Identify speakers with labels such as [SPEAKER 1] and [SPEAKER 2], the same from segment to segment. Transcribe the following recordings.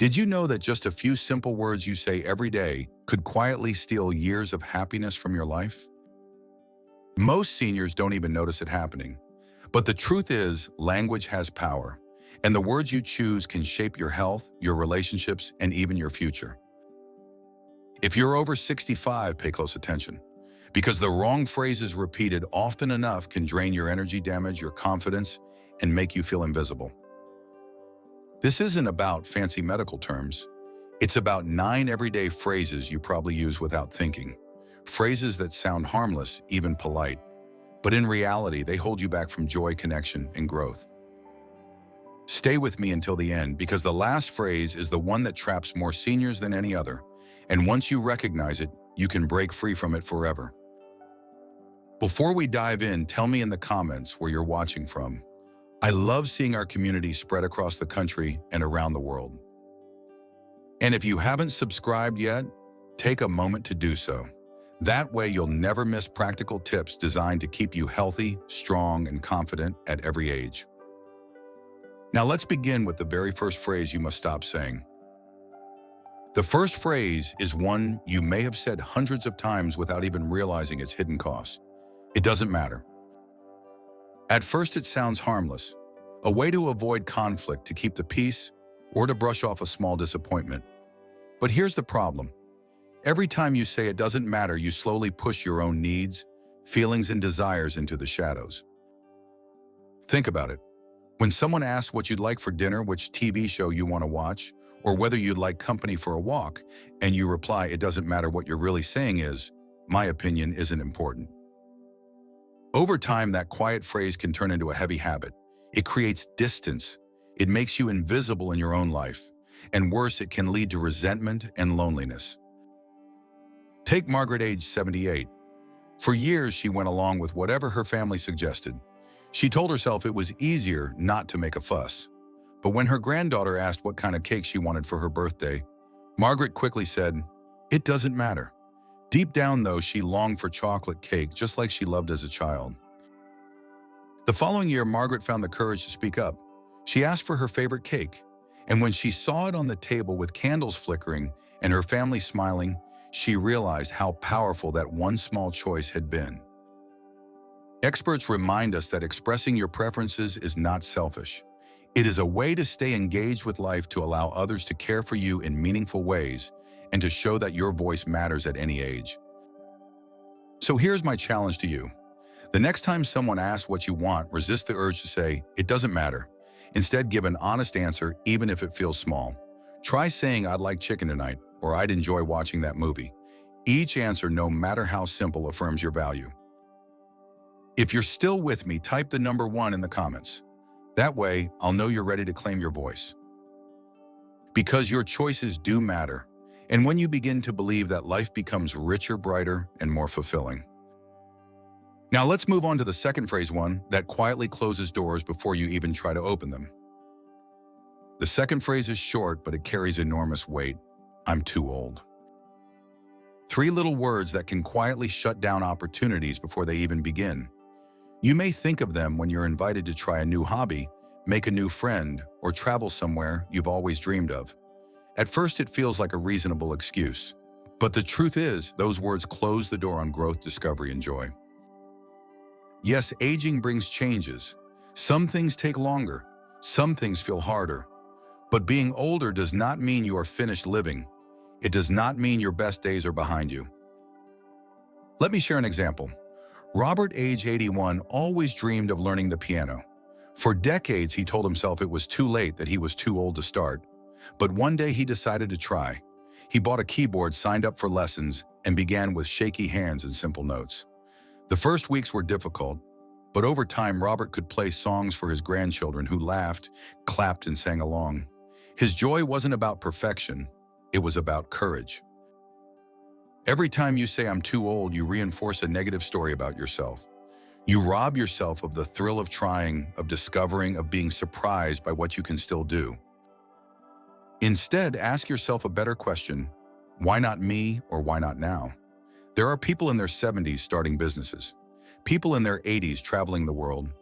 [SPEAKER 1] Did you know that just a few simple words you say every day could quietly steal years of happiness from your life? Most seniors don't even notice it happening. But the truth is, language has power, and the words you choose can shape your health, your relationships, and even your future. If you're over 65, pay close attention, because the wrong phrases repeated often enough can drain your energy, damage your confidence, and make you feel invisible. This isn't about fancy medical terms. It's about 9 everyday phrases you probably use without thinking. Phrases that sound harmless, even polite. But in reality, they hold you back from joy, connection, and growth. Stay with me until the end, because the last phrase is the one that traps more seniors than any other. And once you recognize it, you can break free from it forever. Before we dive in, tell me in the comments where you're watching from. I love seeing our community spread across the country and around the world. And if you haven't subscribed yet, take a moment to do so. That way you'll never miss practical tips designed to keep you healthy, strong, and confident at every age. Now let's begin with the very first phrase you must stop saying. The first phrase is one you may have said hundreds of times without even realizing its hidden cost. It doesn't matter. At first it sounds harmless, a way to avoid conflict, to keep the peace, or to brush off a small disappointment. But here's the problem. Every time you say it doesn't matter, you slowly push your own needs, feelings, and desires into the shadows. Think about it. When someone asks what you'd like for dinner, which TV show you want to watch, or whether you'd like company for a walk, and you reply, it doesn't matter, what you're really saying is, my opinion isn't important. Over time, that quiet phrase can turn into a heavy habit. It creates distance. It makes you invisible in your own life. And worse, it can lead to resentment and loneliness. Take Margaret, age 78. For years, she went along with whatever her family suggested. She told herself it was easier not to make a fuss. But when her granddaughter asked what kind of cake she wanted for her birthday, Margaret quickly said, "It doesn't matter." Deep down, though, she longed for chocolate cake, just like she loved as a child. The following year, Margaret found the courage to speak up. She asked for her favorite cake, and when she saw it on the table with candles flickering and her family smiling, she realized how powerful that one small choice had been. Experts remind us that expressing your preferences is not selfish. It is a way to stay engaged with life, to allow others to care for you in meaningful ways, and to show that your voice matters at any age. So here's my challenge to you. The next time someone asks what you want, resist the urge to say, "It doesn't matter." Instead, give an honest answer, even if it feels small. Try saying, "I'd like chicken tonight," or "I'd enjoy watching that movie." Each answer, no matter how simple, affirms your value. If you're still with me, type the number 1 in the comments. That way, I'll know you're ready to claim your voice. Because your choices do matter. And when you begin to believe that, life becomes richer, brighter, and more fulfilling. Now let's move on to the second phrase, one that quietly closes doors before you even try to open them. The second phrase is short, but it carries enormous weight. I'm too old. 3 little words that can quietly shut down opportunities before they even begin. You may think of them when you're invited to try a new hobby, make a new friend, or travel somewhere you've always dreamed of. At first, it feels like a reasonable excuse. But the truth is, those words close the door on growth, discovery, and joy. Yes, aging brings changes. Some things take longer. Some things feel harder. But being older does not mean you are finished living. It does not mean your best days are behind you. Let me share an example. Robert, age 81, always dreamed of learning the piano. For decades, he told himself it was too late, that he was too old to start. But one day he decided to try. He bought a keyboard, signed up for lessons, and began with shaky hands and simple notes. The first weeks were difficult, but over time, Robert could play songs for his grandchildren, who laughed, clapped, and sang along. His joy wasn't about perfection, it was about courage. Every time you say, "I'm too old," you reinforce a negative story about yourself. You rob yourself of the thrill of trying, of discovering, of being surprised by what you can still do. Instead, ask yourself a better question. Why not me, or why not now? There are people in their 70s starting businesses, people in their 80s traveling the world,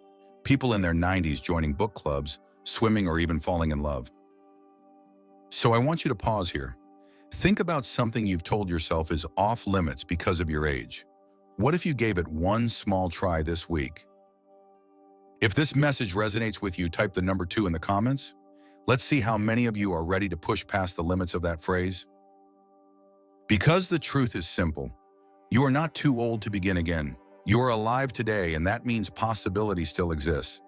[SPEAKER 1] people in their 90s joining book clubs, swimming, or even falling in love. So I want you to pause here. Think about something you've told yourself is off limits because of your age. What if you gave it one small try this week? If this message resonates with you, type the number 2 in the comments. Let's see how many of you are ready to push past the limits of that phrase. Because the truth is simple, you are not too old to begin again. You are alive today, and that means possibility still exists.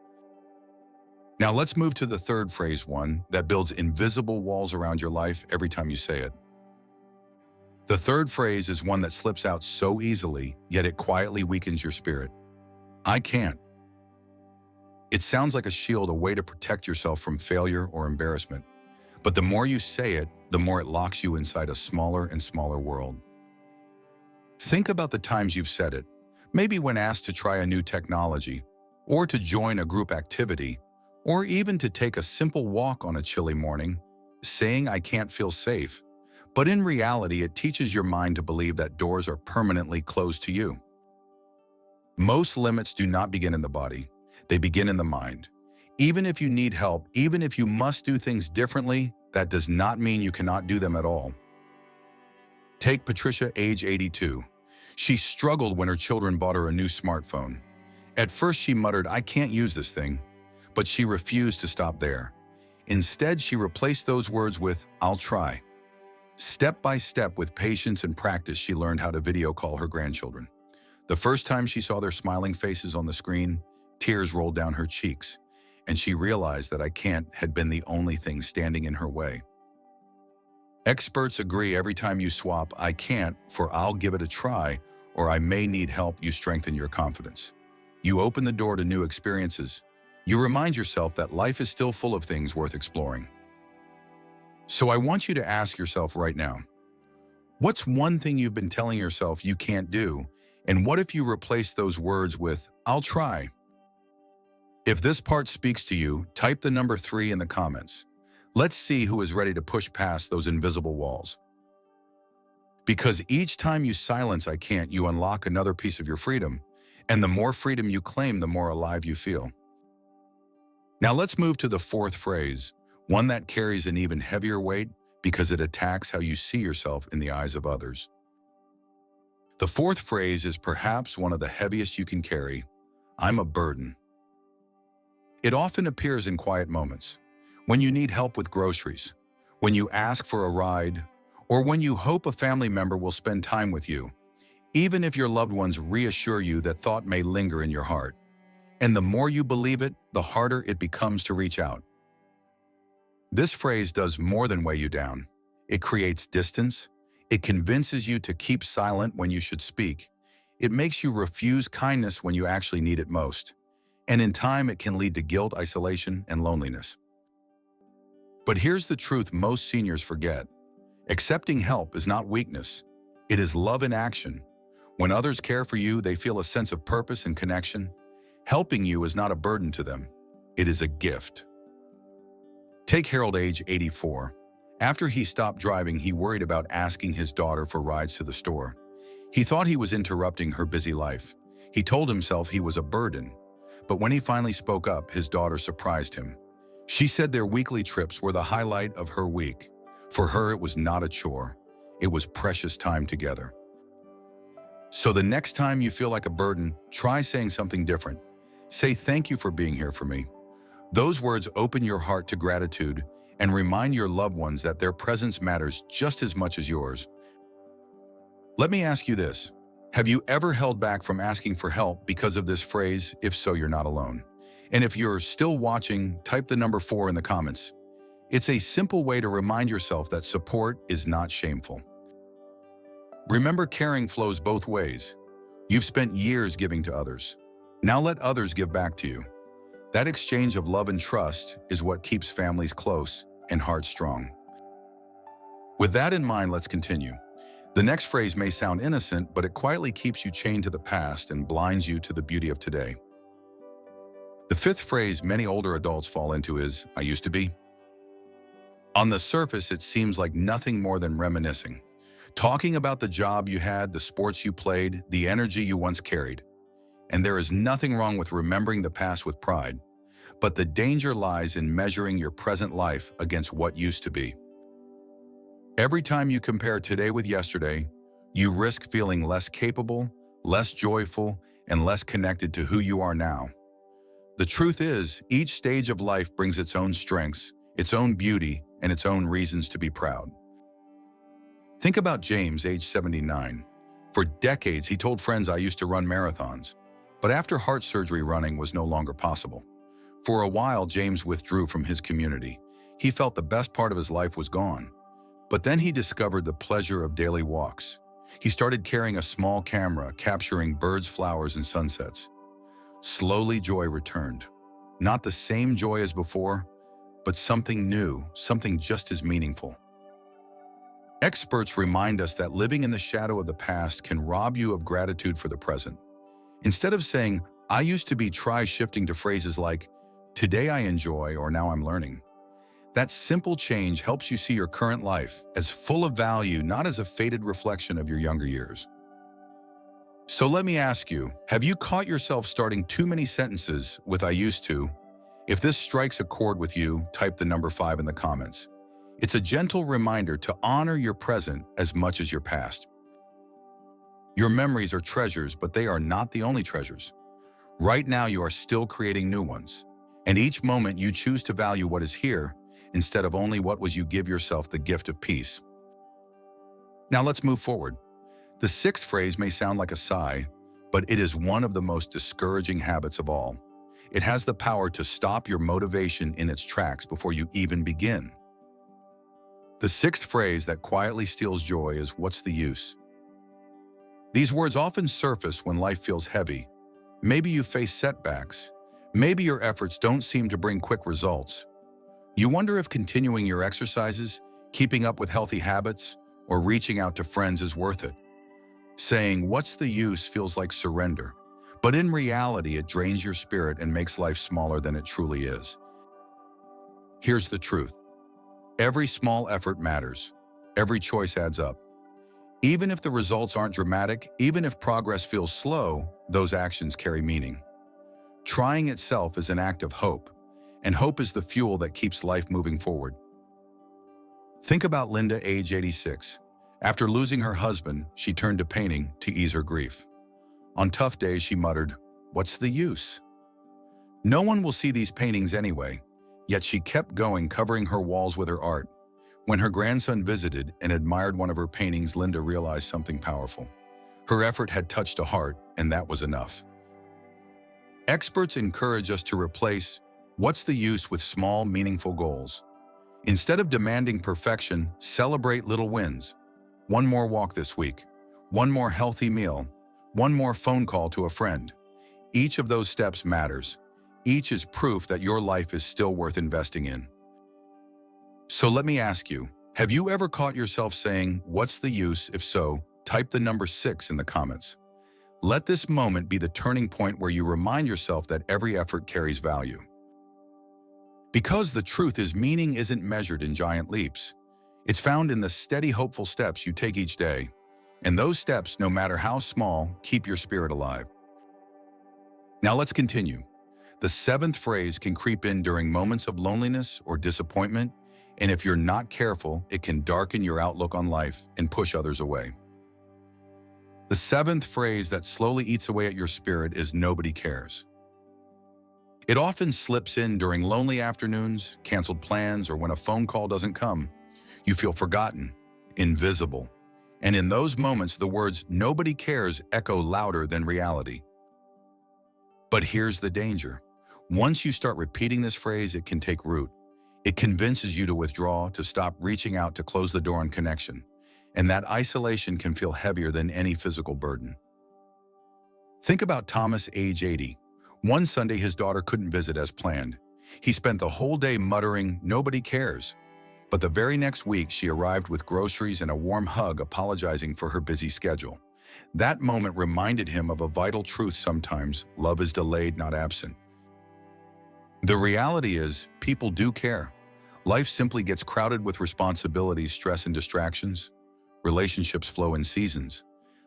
[SPEAKER 1] Now let's move to the third phrase, one that builds invisible walls around your life every time you say it. The third phrase is one that slips out so easily, yet it quietly weakens your spirit. I can't. It sounds like a shield, a way to protect yourself from failure or embarrassment. But the more you say it, the more it locks you inside a smaller and smaller world. Think about the times you've said it, maybe when asked to try a new technology, or to join a group activity, or even to take a simple walk on a chilly morning. Saying I can't feel safe, but in reality it teaches your mind to believe that doors are permanently closed to you. Most limits do not begin in the body, they begin in the mind. Even if you need help, even if you must do things differently, that does not mean you cannot do them at all. Take Patricia, age 82. She struggled when her children bought her a new smartphone. At first she muttered, I can't use this thing, but she refused to stop there. Instead, she replaced those words with, I'll try. Step by step, with patience and practice, she learned how to video call her grandchildren. The first time she saw their smiling faces on the screen, tears rolled down her cheeks, and she realized that I can't had been the only thing standing in her way. Experts agree, every time you swap I can't for I'll give it a try or I may need help, you strengthen your confidence. You open the door to new experiences. You remind yourself that life is still full of things worth exploring. So I want you to ask yourself right now, what's one thing you've been telling yourself you can't do? And what if you replace those words with, I'll try? If this part speaks to you, type the number 3 in the comments. Let's see who is ready to push past those invisible walls. Because each time you silence I can't, you unlock another piece of your freedom. And the more freedom you claim, the more alive you feel. Now let's move to the fourth phrase, one that carries an even heavier weight because it attacks how you see yourself in the eyes of others. The fourth phrase is perhaps one of the heaviest you can carry. I'm a burden. It often appears in quiet moments, when you need help with groceries, when you ask for a ride, or when you hope a family member will spend time with you, even if your loved ones reassure you, that thought may linger in your heart. And the more you believe it, the harder it becomes to reach out. This phrase does more than weigh you down. It creates distance. It convinces you to keep silent when you should speak. It makes you refuse kindness when you actually need it most. And in time, it can lead to guilt, isolation, and loneliness. But here's the truth most seniors forget. Accepting help is not weakness. It is love in action. When others care for you, they feel a sense of purpose and connection. Helping you is not a burden to them. It is a gift. Take Harold, age 84. After he stopped driving, he worried about asking his daughter for rides to the store. He thought he was interrupting her busy life. He told himself he was a burden. But when he finally spoke up, his daughter surprised him. She said their weekly trips were the highlight of her week. For her, it was not a chore. It was precious time together. So the next time you feel like a burden, try saying something different. Say thank you for being here for me. Those words open your heart to gratitude and remind your loved ones that their presence matters just as much as yours. Let me ask you this. Have you ever held back from asking for help because of this phrase? If so, you're not alone. And if you're still watching, type the number 4 in the comments. It's a simple way to remind yourself that support is not shameful. Remember, caring flows both ways. You've spent years giving to others. Now let others give back to you. That exchange of love and trust is what keeps families close and hearts strong. With that in mind, let's continue. The next phrase may sound innocent, but it quietly keeps you chained to the past and blinds you to the beauty of today. The fifth phrase many older adults fall into is, I used to be. On the surface, it seems like nothing more than reminiscing. Talking about the job you had, the sports you played, the energy you once carried. And there is nothing wrong with remembering the past with pride, but the danger lies in measuring your present life against what used to be. Every time you compare today with yesterday, you risk feeling less capable, less joyful, and less connected to who you are now. The truth is, each stage of life brings its own strengths, its own beauty, and its own reasons to be proud. Think about James, age 79. For decades, he told friends, "I used to run marathons." But after heart surgery, running was no longer possible. For a while, James withdrew from his community. He felt the best part of his life was gone. But then he discovered the pleasure of daily walks. He started carrying a small camera, capturing birds, flowers, and sunsets. Slowly, joy returned. Not the same joy as before, but something new, something just as meaningful. Experts remind us that living in the shadow of the past can rob you of gratitude for the present. Instead of saying, "I used to be," try shifting to phrases like, "Today I enjoy," or "Now I'm learning." That simple change helps you see your current life as full of value, not as a faded reflection of your younger years. So let me ask you, have you caught yourself starting too many sentences with "I used to"? If this strikes a chord with you, type the number 5 in the comments. It's a gentle reminder to honor your present as much as your past. Your memories are treasures, but they are not the only treasures. Right now, you are still creating new ones. And each moment you choose to value what is here instead of only what was, you give yourself the gift of peace. Now let's move forward. The sixth phrase may sound like a sigh, but it is one of the most discouraging habits of all. It has the power to stop your motivation in its tracks before you even begin. The sixth phrase that quietly steals joy is, "What's the use?" These words often surface when life feels heavy. Maybe you face setbacks. Maybe your efforts don't seem to bring quick results. You wonder if continuing your exercises, keeping up with healthy habits, or reaching out to friends is worth it. Saying, "What's the use?" feels like surrender. But in reality, it drains your spirit and makes life smaller than it truly is. Here's the truth. Every small effort matters. Every choice adds up. Even if the results aren't dramatic, even if progress feels slow, those actions carry meaning. Trying itself is an act of hope, and hope is the fuel that keeps life moving forward. Think about Linda, age 86. After losing her husband, she turned to painting to ease her grief. On tough days, she muttered, "What's the use?" No one will see these paintings anyway, yet she kept going, covering her walls with her art. When her grandson visited and admired one of her paintings, Linda realized something powerful. Her effort had touched a heart, and that was enough. Experts encourage us to replace "what's the use" with small, meaningful goals. Instead of demanding perfection, celebrate little wins. One more walk this week, one more healthy meal, one more phone call to a friend. Each of those steps matters. Each is proof that your life is still worth investing in. So let me ask you, have you ever caught yourself saying, "What's the use?" If so, type the number 6 in the comments. Let this moment be the turning point where you remind yourself that every effort carries value. Because the truth is, meaning isn't measured in giant leaps. It's found in the steady, hopeful steps you take each day. And those steps, no matter how small, keep your spirit alive. Now let's continue. The seventh phrase can creep in during moments of loneliness or disappointment, and if you're not careful, it can darken your outlook on life and push others away. The seventh phrase that slowly eats away at your spirit is, "Nobody cares." It often slips in during lonely afternoons, canceled plans, or when a phone call doesn't come. You feel forgotten, invisible. And in those moments, the words "nobody cares" echo louder than reality. But here's the danger. Once you start repeating this phrase, it can take root. It convinces you to withdraw, to stop reaching out, to close the door on connection. And that isolation can feel heavier than any physical burden. Think about Thomas, age 80. One Sunday, his daughter couldn't visit as planned. He spent the whole day muttering, "Nobody cares." But the very next week, she arrived with groceries and a warm hug, apologizing for her busy schedule. That moment reminded him of a vital truth: sometimes love is delayed, not absent. The reality is, people do care. Life simply gets crowded with responsibilities, stress, and distractions. Relationships flow in seasons.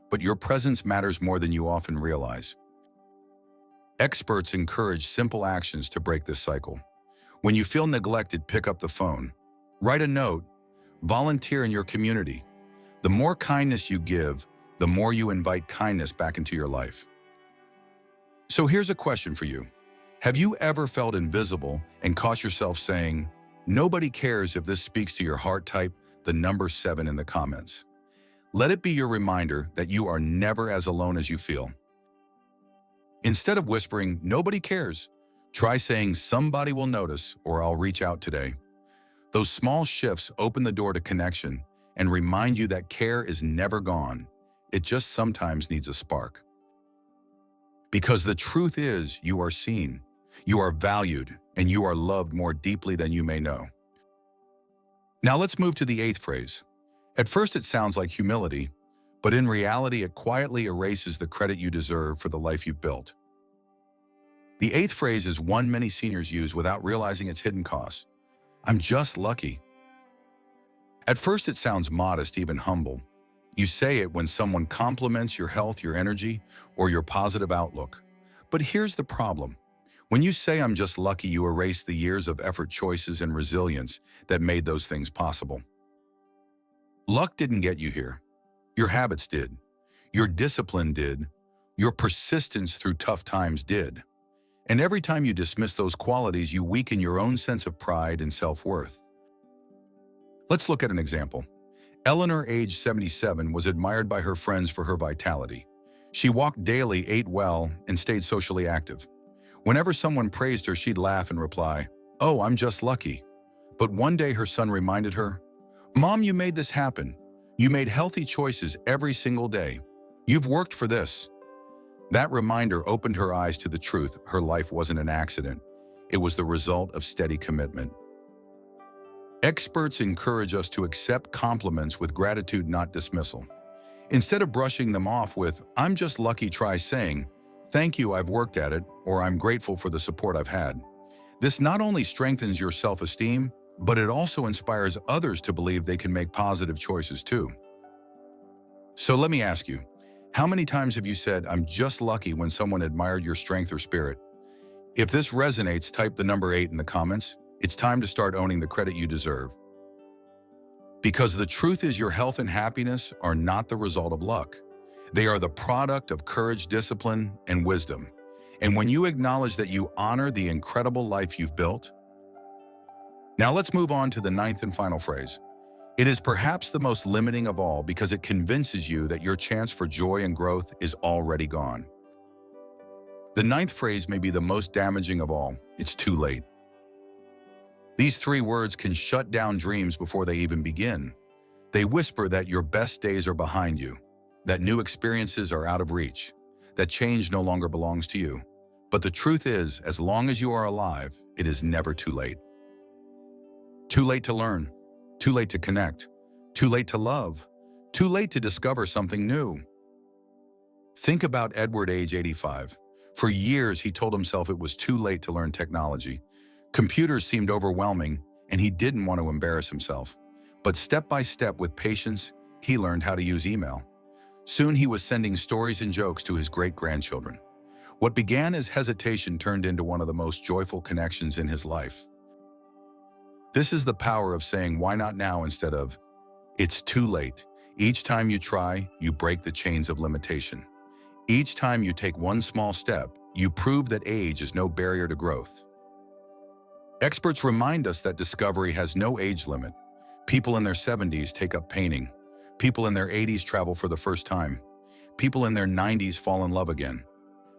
[SPEAKER 1] But your presence matters more than you often realize. Experts encourage simple actions to break this cycle. When you feel neglected, pick up the phone. Write a note. Volunteer in your community. The more kindness you give, the more you invite kindness back into your life. So here's a question for you. Have you ever felt invisible and caught yourself saying, "Nobody cares if this speaks to your heart"? Type the number 7 in the comments. Let it be your reminder that you are never as alone as you feel. Instead of whispering, "Nobody cares," try saying, "Somebody will notice," or "I'll reach out today." Those small shifts open the door to connection and remind you that care is never gone. It just sometimes needs a spark. Because the truth is, you are seen, you are valued, and you are loved more deeply than you may know. Now let's move to the 8th phrase. At first it sounds like humility, but in reality it quietly erases the credit you deserve for the life you've built. The 8th phrase is one many seniors use without realizing its hidden costs. I'm just lucky. At first it sounds modest, even humble. You say it when someone compliments your health, your energy, or your positive outlook. But here's the problem. When you say "I'm just lucky," you erase the years of effort, choices, and resilience that made those things possible. Luck didn't get you here. Your habits did. Your discipline did. Your persistence through tough times did. And every time you dismiss those qualities, you weaken your own sense of pride and self-worth. Let's look at an example. Eleanor, age 77, was admired by her friends for her vitality. She walked daily, ate well, and stayed socially active. Whenever someone praised her, she'd laugh and reply, "Oh, I'm just lucky." But one day her son reminded her, "Mom, you made this happen. You made healthy choices every single day. You've worked for this." That reminder opened her eyes to the truth. Her life wasn't an accident. It was the result of steady commitment. Experts encourage us to accept compliments with gratitude, not dismissal. Instead of brushing them off with, "I'm just lucky," try saying, "Thank you, I've worked at it," or "I'm grateful for the support I've had." This not only strengthens your self-esteem, but it also inspires others to believe they can make positive choices too. So let me ask you, how many times have you said, "I'm just lucky," when someone admired your strength or spirit? If this resonates, type the number 8 in the comments. It's time to start owning the credit you deserve. Because the truth is, your health and happiness are not the result of luck. They are the product of courage, discipline, and wisdom. And when you acknowledge that, you honor the incredible life you've built. Now let's move on to the 9th and final phrase. It is perhaps the most limiting of all because it convinces you that your chance for joy and growth is already gone. The 9th phrase may be the most damaging of all. It's too late. These 3 words can shut down dreams before they even begin. They whisper that your best days are behind you, that new experiences are out of reach, that change no longer belongs to you. But the truth is, as long as you are alive, it is never too late. Too late to learn, too late to connect, too late to love, too late to discover something new. Think about Edward, age 85. For years, he told himself it was too late to learn technology. Computers seemed overwhelming, and he didn't want to embarrass himself. But step by step, with patience, he learned how to use email. Soon he was sending stories and jokes to his great-grandchildren. What began as hesitation turned into one of the most joyful connections in his life. This is the power of saying "why not now" instead of "it's too late." Each time you try, you break the chains of limitation. Each time you take one small step, you prove that age is no barrier to growth. Experts remind us that discovery has no age limit. People in their 70s take up painting. People in their 80s travel for the first time. People in their 90s fall in love again.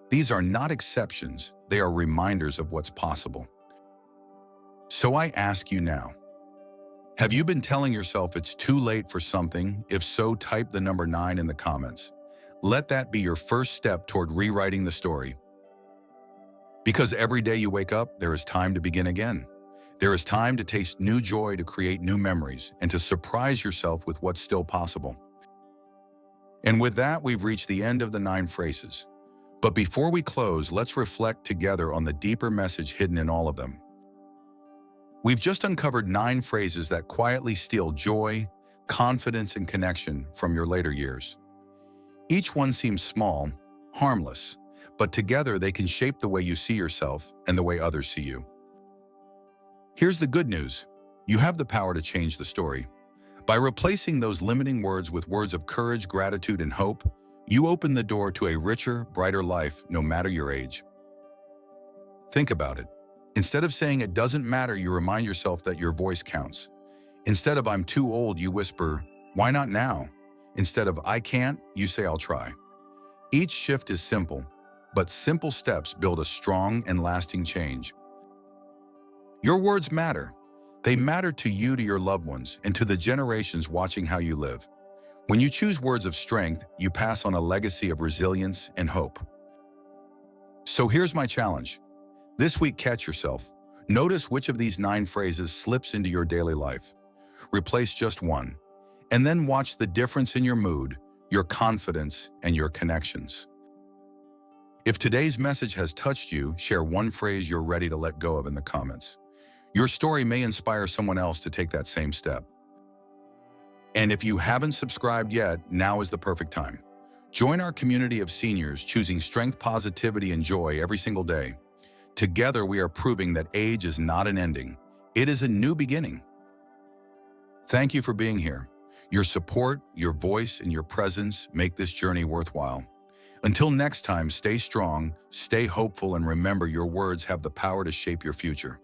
[SPEAKER 1] These are not exceptions. They are reminders of what's possible. So I ask you now, have you been telling yourself it's too late for something? If so, type the number 9 in the comments. Let that be your first step toward rewriting the story. Because every day you wake up, there is time to begin again. There is time to taste new joy, to create new memories, and to surprise yourself with what's still possible. And with that, we've reached the end of the 9 phrases. But before we close, let's reflect together on the deeper message hidden in all of them. We've just uncovered 9 phrases that quietly steal joy, confidence, and connection from your later years. Each one seems small, harmless, but together they can shape the way you see yourself and the way others see you. Here's the good news. You have the power to change the story. By replacing those limiting words with words of courage, gratitude, and hope, you open the door to a richer, brighter life, no matter your age. Think about it. Instead of saying it doesn't matter, you remind yourself that your voice counts. Instead of I'm too old, you whisper, why not now? Instead of I can't, you say I'll try. Each shift is simple, but simple steps build a strong and lasting change. Your words matter. They matter to you, to your loved ones, and to the generations watching how you live. When you choose words of strength, you pass on a legacy of resilience and hope. So here's my challenge. This week, catch yourself. Notice which of these 9 phrases slips into your daily life. Replace just one, and then watch the difference in your mood, your confidence, and your connections. If today's message has touched you, share one phrase you're ready to let go of in the comments. Your story may inspire someone else to take that same step. And if you haven't subscribed yet, now is the perfect time. Join our community of seniors choosing strength, positivity, and joy every single day. Together, we are proving that age is not an ending. It is a new beginning. Thank you for being here. Your support, your voice, and your presence make this journey worthwhile. Until next time, stay strong, stay hopeful, and remember your words have the power to shape your future.